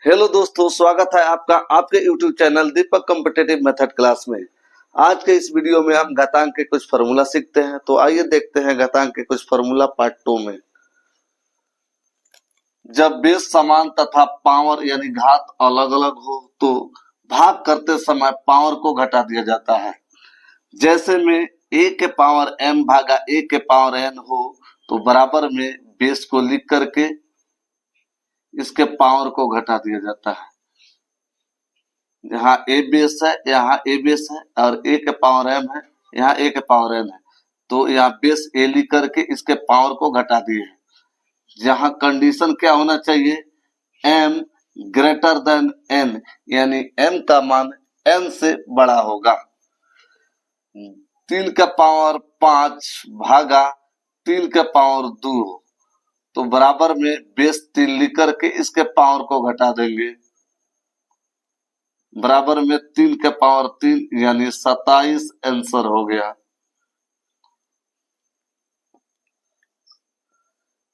Hello दोस्तों, स्वागत है आपका आपके YouTube चैनल दीपक कॉम्पिटिटिव मेथड क्लास में। आज के इस वीडियो में हम घातांक के कुछ फार्मूला सीखते हैं। तो आइए देखते हैं घातांक के कुछ फार्मूला पार्ट 2 में। जब बेस समान तथा पावर यानी घात अलग अलग हो तो भाग करते समय पावर को घटा दिया जाता है। जैसे में a के पावर m भागा a के पावर n हो तो बराबर में बेस को लिख करके इसके पावर को घटा दिया जाता है। यहाँ a बेस है, यहाँ a बेस है और a के पावर m है, यहाँ a के पावर n है। तो यहाँ बेस a लिख करके इसके पावर को घटा दिए। जहाँ कंडीशन क्या होना चाहिए, m ग्रेटर देन n, यानी m का मान n से बड़ा होगा। 3 का पावर 5 भागा 3 का पावर 2 तो बराबर में बेस 3 लिख करके इसके पावर को घटा देंगे। बराबर में 3 के पावर 3 यानी 27 आंसर हो गया।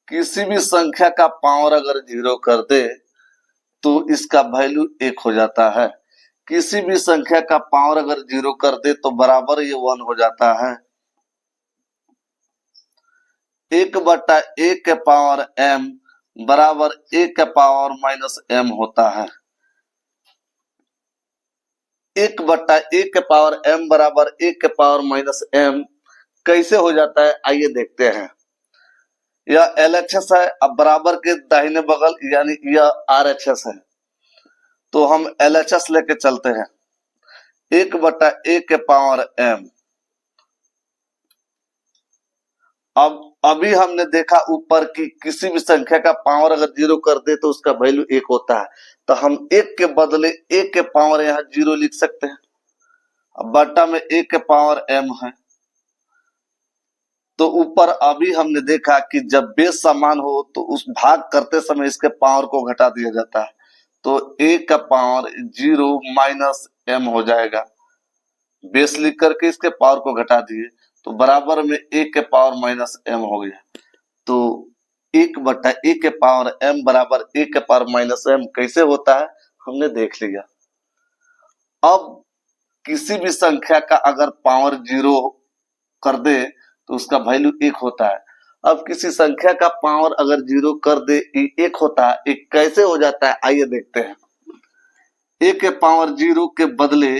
किसी भी संख्या का पावर अगर 0 कर दे तो इसका वैल्यू 1 हो जाता है। किसी भी संख्या का पावर अगर 0 कर दे तो बराबर ये 1 हो जाता है। 1/a के पावर m बराबर a के पावर माइनस m होता है। 1/a के पावर m बराबर a के पावर माइनस m कैसे हो जाता है, आइए देखते हैं। यह LHS है, अब बराबर के दाहिने बगल यानी यह RHS है, तो हम LHS लेके चलते हैं। 1/a के पावर m। अब अभी हमने देखा ऊपर की किसी भी संख्या का पावर अगर 0 कर दे तो उसका वैल्यू 1 होता है, तो हम 1 के बदले a के पावर यहाँ 0 लिख सकते हैं। अब बटा में a के पावर m है, तो ऊपर अभी हमने देखा कि जब बेस समान हो तो उस भाग करते समय इसके पावर को घटा दिया जाता है, तो a का पावर 0 माइनस m हो जाएगा। बेस लिख करके इसके पावर को घटा दिए तो बराबर में a के पावर माइनस m हो गया। तो 1/a के पावर m बराबर a के पावर माइनस m कैसे होता है हमने देख लिया। अब किसी भी संख्या का अगर पावर 0 कर दे तो उसका वैल्यू 1 होता है। अब किसी संख्या का पावर अगर 0 कर दे 1 होता है, 1 कैसे हो जाता है आइए देखते हैं। a के पावर 0 के बदले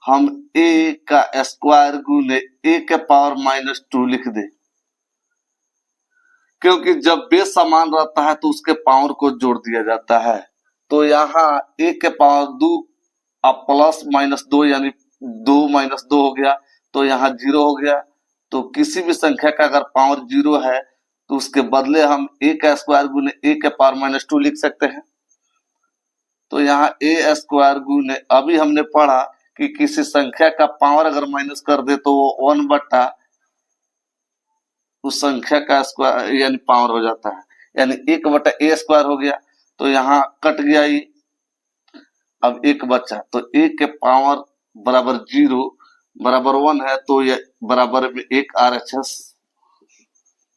हम a का स्क्वायर गुने a के पावर माइनस 2 लिख दे, क्योंकि जब बेस समान रहता है तो उसके पावर को जोड़ दिया जाता है। तो यहाँ a के पावर 2 अब प्लस माइनस 2 यानी 2 माइनस 2 हो गया, तो यहाँ 0 हो गया। तो किसी भी संख्या का अगर पावर 0 है तो उसके बदले हम a का स्क्वायर गुने a के पावर माइनस 2 लिख सकते हैं। तो यहाँ a स्क्वायर गुने, अभी हमने पढ़ा कि किसी संख्या का पावर अगर माइनस कर दे तो वो 1 बटा उस संख्या का स्क्वायर यानी पावर हो जाता है, यानी 1/a स्क्वायर हो गया। तो यहाँ कट गया ये, अब 1 बचा, तो a के पावर बराबर 0 बराबर 1 है, तो ये बराबर में 1 RHS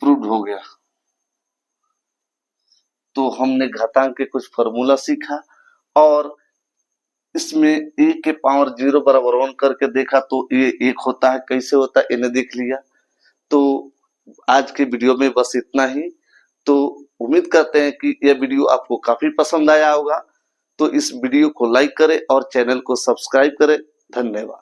प्रूव्ड हो गया। तो हमने घातांक के कुछ फार्मूला सीखा और इसमें a के पावर 0 बराबर 1 करके देखा तो ये 1 होता है। कैसे होता है इन्हें देख लिया। तो आज के वीडियो में बस इतना ही। तो उम्मीद करते हैं कि यह वीडियो आपको काफी पसंद आया होगा। तो इस वीडियो को लाइक करें और चैनल को सब्सक्राइब करें। धन्यवाद।